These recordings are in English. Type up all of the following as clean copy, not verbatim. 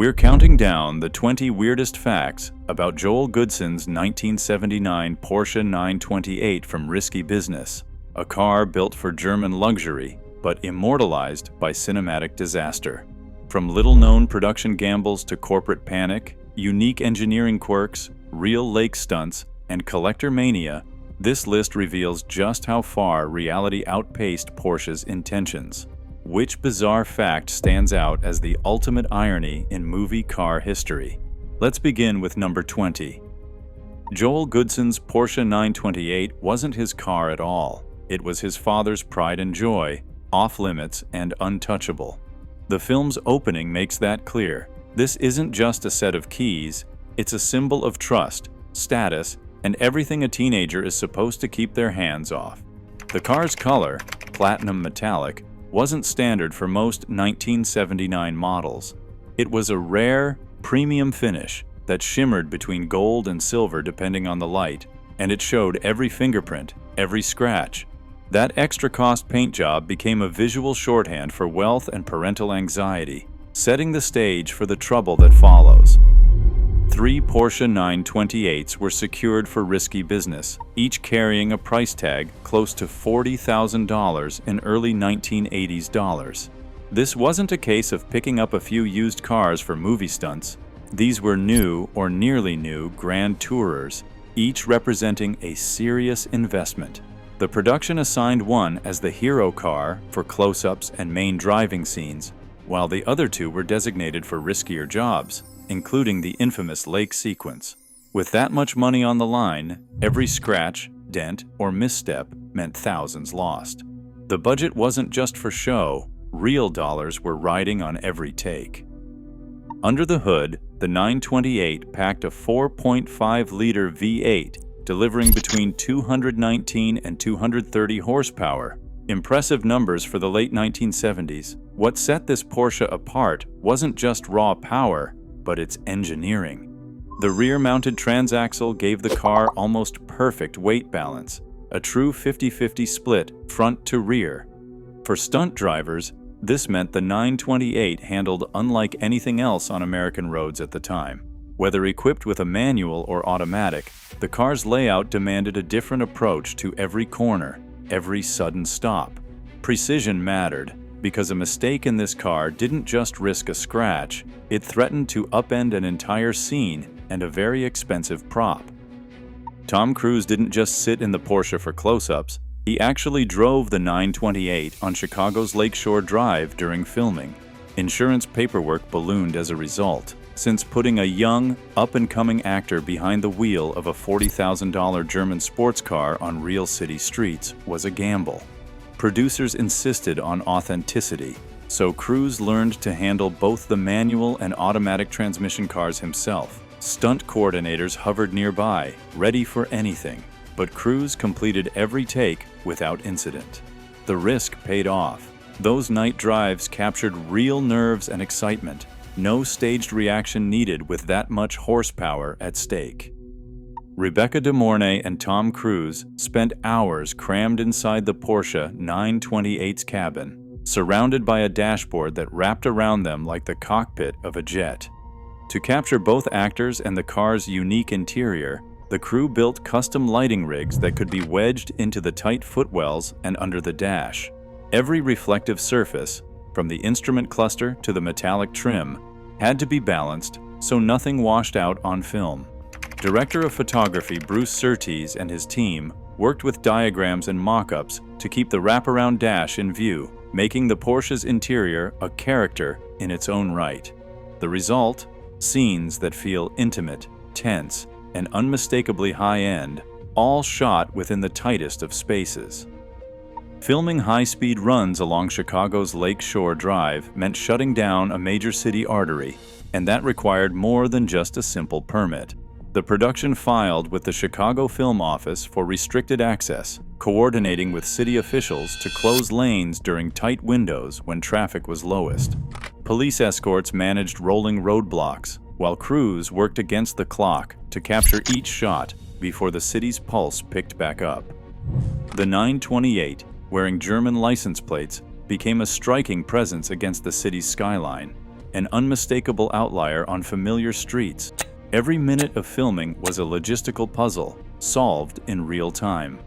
We're counting down the 20 weirdest facts about Joel Goodsen's 1979 Porsche 928 from Risky Business, a car built for German luxury but immortalized by cinematic disaster. From little-known production gambles to corporate panic, unique engineering quirks, real lake stunts, and collector mania, this list reveals just how far reality outpaced Porsche's intentions. Which bizarre fact stands out as the ultimate irony in movie car history? Let's begin with number 20. Joel Goodsen's Porsche 928 wasn't his car at all. It was his father's pride and joy, off-limits and untouchable. The film's opening makes that clear. This isn't just a set of keys, it's a symbol of trust, status, and everything a teenager is supposed to keep their hands off. The car's color, platinum metallic, wasn't standard for most 1979 models. It was a rare, premium finish that shimmered between gold and silver depending on the light, and it showed every fingerprint, every scratch. That extra-cost paint job became a visual shorthand for wealth and parental anxiety, setting the stage for the trouble that follows. 3 Porsche 928s were secured for Risky Business, each carrying a price tag close to $40,000 in early 1980s dollars. This wasn't a case of picking up a few used cars for movie stunts. These were new or nearly new Grand Tourers, each representing a serious investment. The production assigned one as the hero car for close-ups and main driving scenes, while the other 2 were designated for riskier jobs, including the infamous lake sequence. With that much money on the line, every scratch, dent, or misstep meant thousands lost. The budget wasn't just for show, real dollars were riding on every take. Under the hood, the 928 packed a 4.5-liter V8, delivering between 219 and 230 horsepower. Impressive numbers for the late 1970s. What set this Porsche apart wasn't just raw power, but its engineering. The rear-mounted transaxle gave the car almost perfect weight balance, a true 50-50 split front to rear. For stunt drivers, this meant the 928 handled unlike anything else on American roads at the time. Whether equipped with a manual or automatic, the car's layout demanded a different approach to every corner, every sudden stop. Precision mattered, because a mistake in this car didn't just risk a scratch, it threatened to upend an entire scene and a very expensive prop. Tom Cruise didn't just sit in the Porsche for close-ups, he actually drove the 928 on Chicago's Lakeshore Drive during filming. Insurance paperwork ballooned as a result, since putting a young, up-and-coming actor behind the wheel of a $40,000 German sports car on real city streets was a gamble. Producers insisted on authenticity, so Cruise learned to handle both the manual and automatic transmission cars himself. Stunt coordinators hovered nearby, ready for anything, but Cruise completed every take without incident. The risk paid off. Those night drives captured real nerves and excitement. No staged reaction needed with that much horsepower at stake. Rebecca De Mornay and Tom Cruise spent hours crammed inside the Porsche 928's cabin, surrounded by a dashboard that wrapped around them like the cockpit of a jet. To capture both actors and the car's unique interior, the crew built custom lighting rigs that could be wedged into the tight footwells and under the dash. Every reflective surface, from the instrument cluster to the metallic trim, had to be balanced so nothing washed out on film. Director of photography Bruce Surtees and his team worked with diagrams and mock-ups to keep the wraparound dash in view, making the Porsche's interior a character in its own right. The result? Scenes that feel intimate, tense, and unmistakably high-end, all shot within the tightest of spaces. Filming high-speed runs along Chicago's Lakeshore Drive meant shutting down a major city artery, and that required more than just a simple permit. The production filed with the Chicago Film Office for restricted access, coordinating with city officials to close lanes during tight windows when traffic was lowest. Police escorts managed rolling roadblocks, while crews worked against the clock to capture each shot before the city's pulse picked back up. The 928, wearing German license plates, became a striking presence against the city's skyline. an unmistakable outlier on familiar streets. Every minute of filming was a logistical puzzle, solved in real time.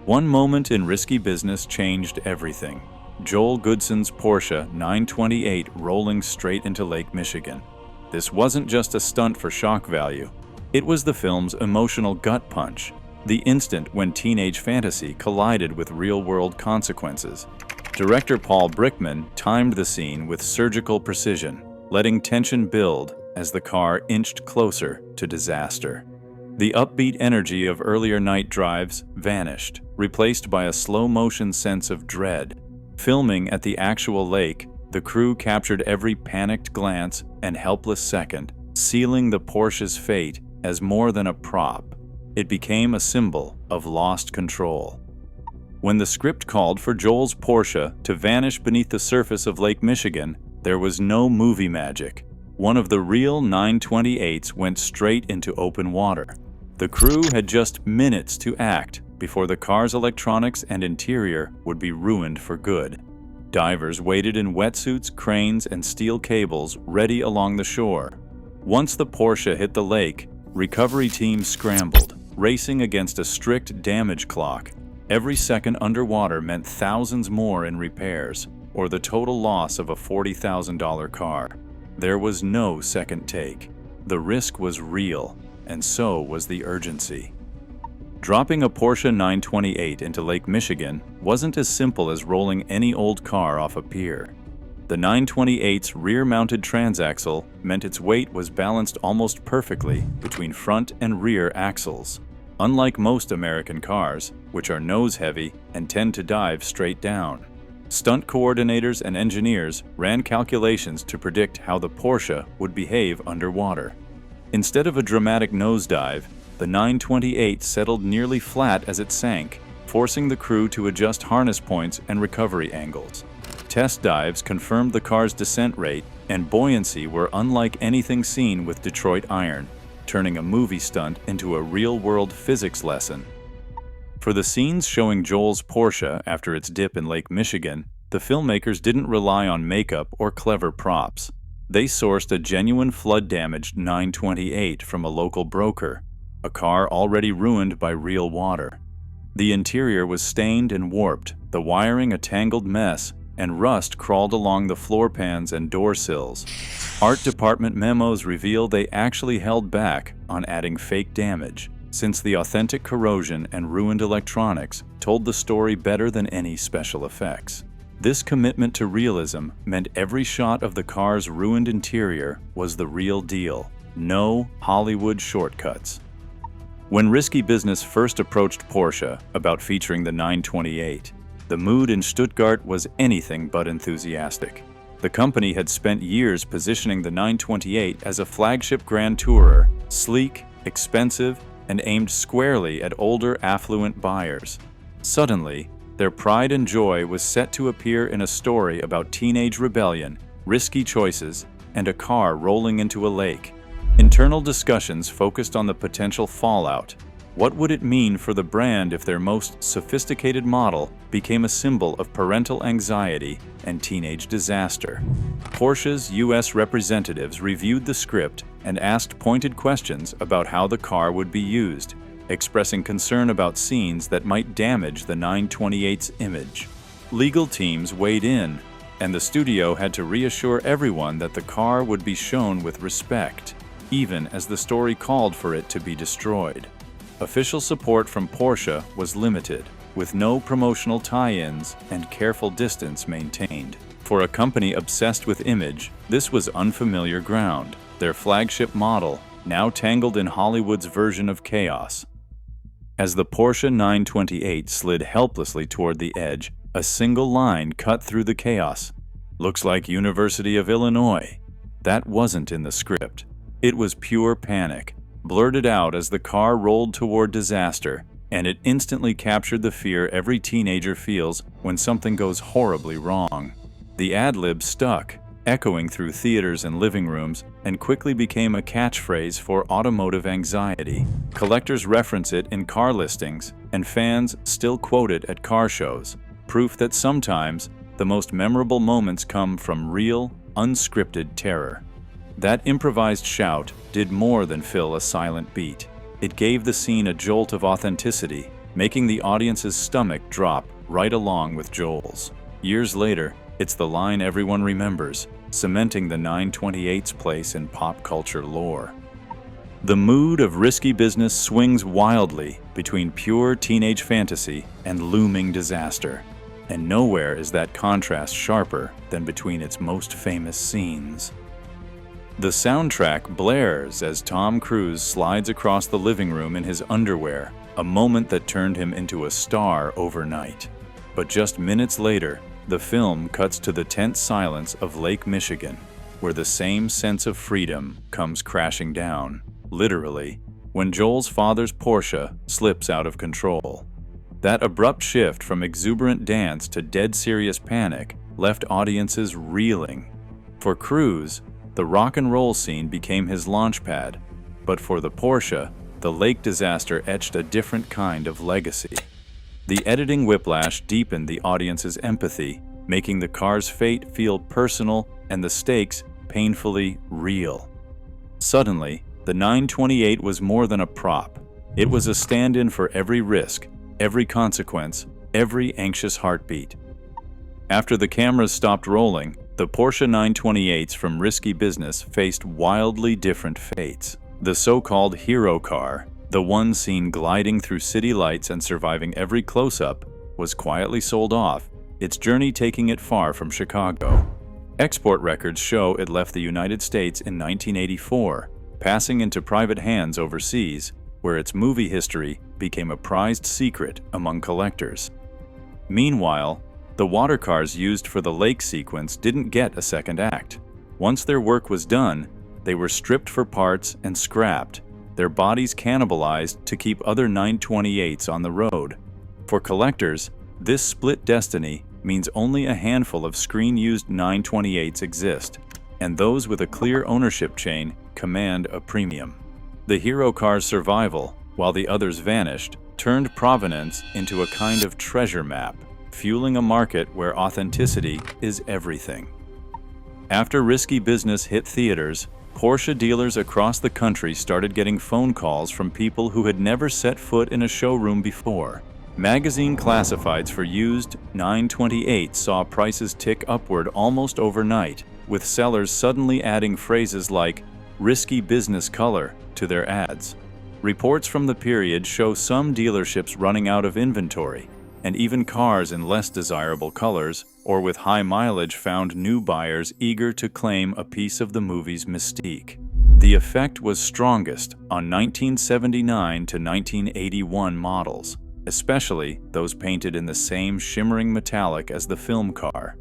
One moment in risky business changed everything. Joel Goodsen's Porsche 928 rolling straight into Lake Michigan. This wasn't just a stunt for shock value. It was the film's emotional gut punch, the instant when teenage fantasy collided with real-world consequences. Director Paul Brickman timed the scene with surgical precision, letting tension build as the car inched closer to disaster. The upbeat energy of earlier night drives vanished, replaced by a slow-motion sense of dread. Filming at the actual lake, the crew captured every panicked glance and helpless second, sealing the Porsche's fate as more than a prop. It became a symbol of lost control. When the script called for Joel's Porsche to vanish beneath the surface of Lake Michigan, there was no movie magic. One of the real 928s went straight into open water. The crew had just minutes to act before the car's electronics and interior would be ruined for good. Divers waited in wetsuits, cranes, and steel cables ready along the shore. Once the Porsche hit the lake, recovery teams scrambled, racing against a strict damage clock. Every second underwater meant thousands more in repairs, or the total loss of a $40,000 car. There was no second take. The risk was real, and so was the urgency. Dropping a Porsche 928 into Lake Michigan wasn't as simple as rolling any old car off a pier. The 928's rear-mounted transaxle meant its weight was balanced almost perfectly between front and rear axles. Unlike most American cars, which are nose-heavy and tend to dive straight down. Stunt coordinators and engineers ran calculations to predict how the Porsche would behave underwater. Instead of a dramatic nosedive, the 928 settled nearly flat as it sank, forcing the crew to adjust harness points and recovery angles. Test dives confirmed the car's descent rate and buoyancy were unlike anything seen with Detroit Iron, turning a movie stunt into a real-world physics lesson. For the scenes showing Joel's Porsche after its dip in Lake Michigan, the filmmakers didn't rely on makeup or clever props. They sourced a genuine flood-damaged 928 from a local broker, a car already ruined by real water. The interior was stained and warped, the wiring a tangled mess, and rust crawled along the floor pans and door sills. Art department memos reveal they actually held back on adding fake damage, since the authentic corrosion and ruined electronics told the story better than any special effects. This commitment to realism meant every shot of the car's ruined interior was the real deal. No Hollywood shortcuts. When Risky Business first approached Porsche about featuring the 928, the mood in Stuttgart was anything but enthusiastic. The company had spent years positioning the 928 as a flagship grand tourer, sleek, expensive, and aimed squarely at older, affluent buyers. Suddenly, their pride and joy was set to appear in a story about teenage rebellion, risky choices, and a car rolling into a lake. Internal discussions focused on the potential fallout. What would it mean for the brand if their most sophisticated model became a symbol of parental anxiety and teenage disaster? Porsche's U.S. representatives reviewed the script and asked pointed questions about how the car would be used, expressing concern about scenes that might damage the 928's image. Legal teams weighed in, and the studio had to reassure everyone that the car would be shown with respect, even as the story called for it to be destroyed. Official support from Porsche was limited, with no promotional tie-ins and careful distance maintained. For a company obsessed with image, this was unfamiliar ground, their flagship model, now tangled in Hollywood's version of chaos. As the Porsche 928 slid helplessly toward the edge, a single line cut through the chaos. "Looks like University of Illinois." That wasn't in the script. It was pure panic, blurted out as the car rolled toward disaster, and it instantly captured the fear every teenager feels when something goes horribly wrong. The ad-lib stuck, echoing through theaters and living rooms, and quickly became a catchphrase for automotive anxiety. Collectors reference it in car listings, and fans still quote it at car shows, proof that sometimes the most memorable moments come from real, unscripted terror. That improvised shout did more than fill a silent beat. It gave the scene a jolt of authenticity, making the audience's stomach drop right along with Joel's. Years later, it's the line everyone remembers, cementing the 928's place in pop culture lore. The mood of Risky Business swings wildly between pure teenage fantasy and looming disaster, and nowhere is that contrast sharper than between its most famous scenes. The soundtrack blares as Tom Cruise slides across the living room in his underwear, a moment that turned him into a star overnight. But just minutes later, the film cuts to the tense silence of Lake Michigan, where the same sense of freedom comes crashing down, literally, when Joel's father's Porsche slips out of control. That abrupt shift from exuberant dance to dead serious panic left audiences reeling. For Cruise, the rock and roll scene became his launchpad, but for the Porsche, the lake disaster etched a different kind of legacy. The editing whiplash deepened the audience's empathy, making the car's fate feel personal and the stakes painfully real. Suddenly, the 928 was more than a prop. It was a stand-in for every risk, every consequence, every anxious heartbeat. After the cameras stopped rolling, the Porsche 928s from Risky Business faced wildly different fates. The so-called hero car, the one seen gliding through city lights and surviving every close-up, was quietly sold off, its journey taking it far from Chicago. Export records show it left the United States in 1984, passing into private hands overseas, where its movie history became a prized secret among collectors. Meanwhile, the water cars used for the lake sequence didn't get a second act. Once their work was done, they were stripped for parts and scrapped, their bodies cannibalized to keep other 928s on the road. For collectors, this split destiny means only a handful of screen-used 928s exist, and those with a clear ownership chain command a premium. The hero car's survival, while the others vanished, turned provenance into a kind of treasure map, fueling a market where authenticity is everything. After Risky Business hit theaters, Porsche dealers across the country started getting phone calls from people who had never set foot in a showroom before. Magazine classifieds for used 928 saw prices tick upward almost overnight, with sellers suddenly adding phrases like "risky business color" to their ads. Reports from the period show some dealerships running out of inventory, and even cars in less desirable colors or with high mileage found new buyers eager to claim a piece of the movie's mystique. The effect was strongest on 1979 to 1981 models, especially those painted in the same shimmering metallic as the film car.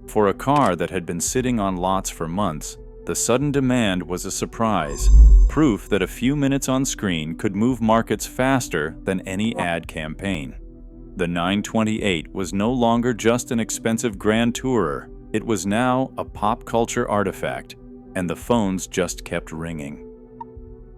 For a car that had been sitting on lots for months, the sudden demand was a surprise, proof that a few minutes on screen could move markets faster than any ad campaign. The 928 was no longer just an expensive grand tourer, it was now a pop culture artifact, and the phones just kept ringing.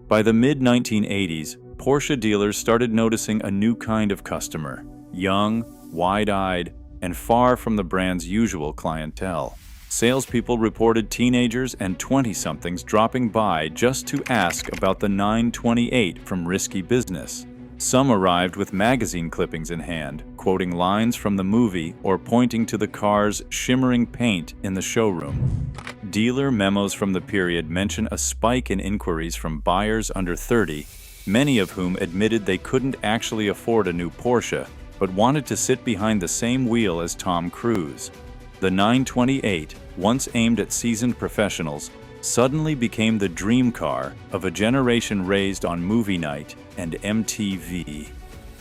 By the mid-1980s, Porsche dealers started noticing a new kind of customer, young, wide-eyed, and far from the brand's usual clientele. Salespeople reported teenagers and 20-somethings dropping by just to ask about the 928 from Risky Business. Some arrived with magazine clippings in hand, quoting lines from the movie or pointing to the car's shimmering paint in the showroom. Dealer memos from the period mention a spike in inquiries from buyers under 30, many of whom admitted they couldn't actually afford a new Porsche, but wanted to sit behind the same wheel as Tom Cruise. The 928, once aimed at seasoned professionals, suddenly became the dream car of a generation raised on movie night and MTV.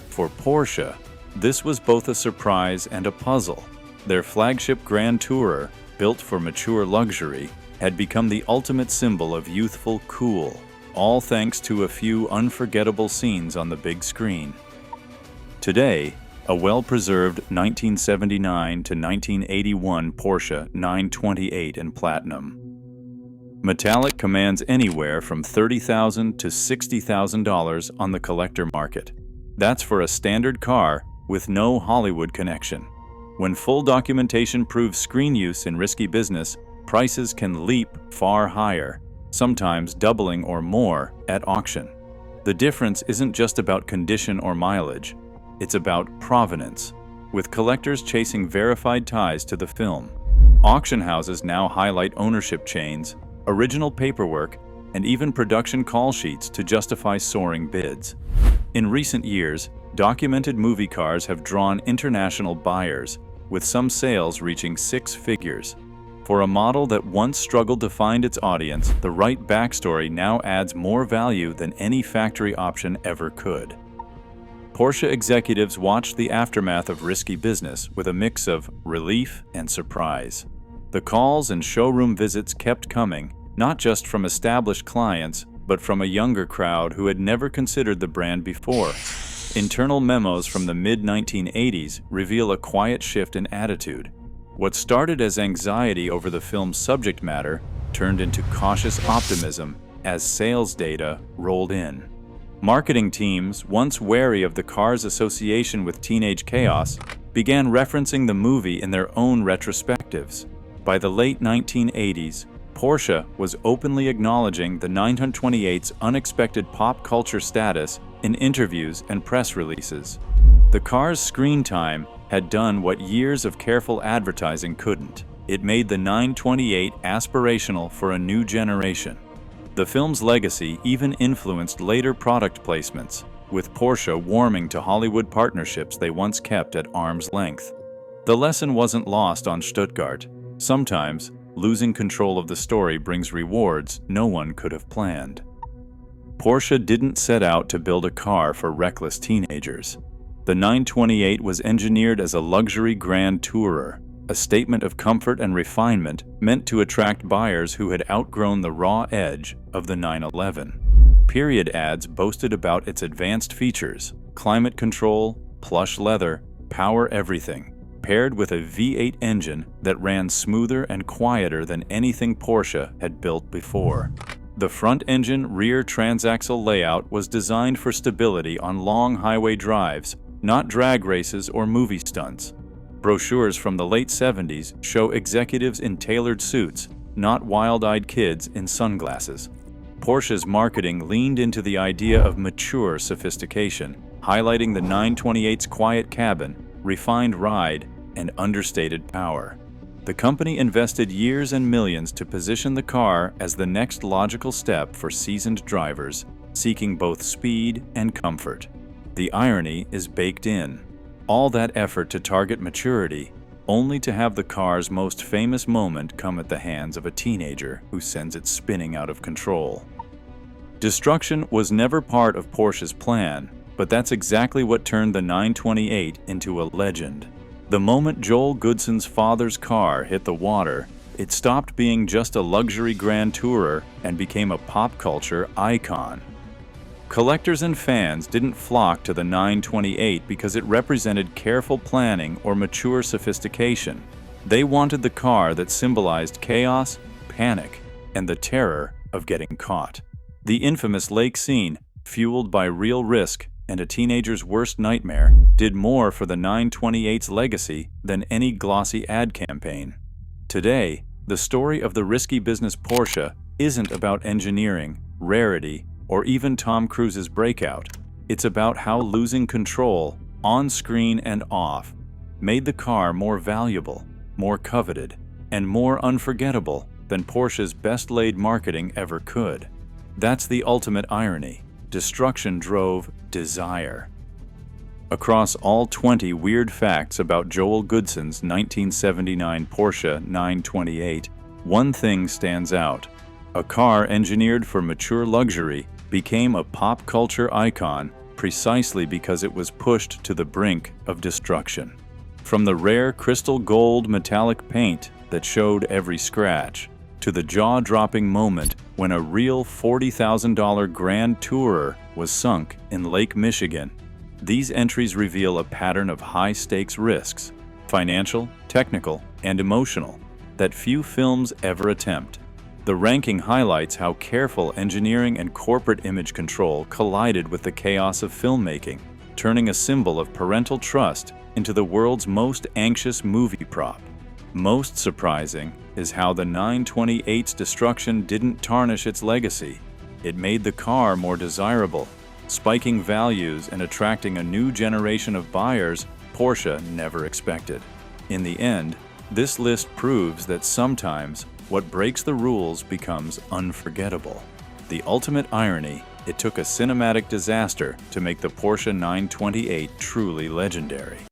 For Porsche, this was both a surprise and a puzzle. Their flagship Grand Tourer, built for mature luxury, had become the ultimate symbol of youthful cool, all thanks to a few unforgettable scenes on the big screen. Today, a well-preserved 1979 to 1981 Porsche 928 in platinum. Metallic commands anywhere from $30,000 to $60,000 on the collector market. That's for a standard car with no Hollywood connection. When full documentation proves screen use in Risky Business, prices can leap far higher, sometimes doubling or more at auction. The difference isn't just about condition or mileage, it's about provenance, with collectors chasing verified ties to the film. Auction houses now highlight ownership chains, original paperwork, and even production call sheets to justify soaring bids. In recent years, documented movie cars have drawn international buyers, with some sales reaching 6 figures. For a model that once struggled to find its audience, the right backstory now adds more value than any factory option ever could. Porsche executives watched the aftermath of risky business with a mix of relief and surprise. The calls and showroom visits kept coming, not just from established clients, but from a younger crowd who had never considered the brand before. Internal memos from the mid-1980s reveal a quiet shift in attitude. What started as anxiety over the film's subject matter turned into cautious optimism as sales data rolled in. Marketing teams, once wary of the car's association with teenage chaos, began referencing the movie in their own retrospectives. By the late 1980s, Porsche was openly acknowledging the 928's unexpected pop culture status in interviews and press releases. The car's screen time had done what years of careful advertising couldn't. It made the 928 aspirational for a new generation. The film's legacy even influenced later product placements, with Porsche warming to Hollywood partnerships they once kept at arm's length. The lesson wasn't lost on Stuttgart. Sometimes, losing control of the story brings rewards no one could have planned. Porsche didn't set out to build a car for reckless teenagers. The 928 was engineered as a luxury grand tourer, a statement of comfort and refinement meant to attract buyers who had outgrown the raw edge of the 911. Period ads boasted about its advanced features: climate control, plush leather, power everything, paired with a V8 engine that ran smoother and quieter than anything Porsche had built before. The front-engine rear transaxle layout was designed for stability on long highway drives, not drag races or movie stunts. Brochures from the late 70s show executives in tailored suits, not wild-eyed kids in sunglasses. Porsche's marketing leaned into the idea of mature sophistication, highlighting the 928's quiet cabin, refined ride, and understated power. The company invested years and millions to position the car as the next logical step for seasoned drivers, seeking both speed and comfort. The irony is baked in. All that effort to target maturity, only to have the car's most famous moment come at the hands of a teenager who sends it spinning out of control. Destruction was never part of Porsche's plan, but that's exactly what turned the 928 into a legend. The moment Joel Goodsen's father's car hit the water, it stopped being just a luxury grand tourer and became a pop culture icon. Collectors and fans didn't flock to the 928 because it represented careful planning or mature sophistication. They wanted the car that symbolized chaos, panic, and the terror of getting caught. The infamous lake scene, fueled by real risk and a teenager's worst nightmare, did more for the 928's legacy than any glossy ad campaign. Today, the story of the risky business Porsche isn't about engineering, rarity, or even Tom Cruise's breakout. It's about how losing control, on screen and off, made the car more valuable, more coveted, and more unforgettable than Porsche's best-laid marketing ever could. That's the ultimate irony. Destruction drove desire. Across all 20 weird facts about Joel Goodsen's 1979 Porsche 928, one thing stands out. A car engineered for mature luxury became a pop culture icon precisely because it was pushed to the brink of destruction. From the rare crystal gold metallic paint that showed every scratch, to the jaw-dropping moment when a real $40,000 grand tourer was sunk in Lake Michigan. These entries reveal a pattern of high-stakes risks, financial, technical, and emotional, that few films ever attempt. The ranking highlights how careful engineering and corporate image control collided with the chaos of filmmaking, turning a symbol of parental trust into the world's most anxious movie prop. Most surprising is how the 928's destruction didn't tarnish its legacy. It made the car more desirable, spiking values and attracting a new generation of buyers Porsche never expected. In the end, this list proves that sometimes what breaks the rules becomes unforgettable. The ultimate irony, it took a cinematic disaster to make the Porsche 928 truly legendary.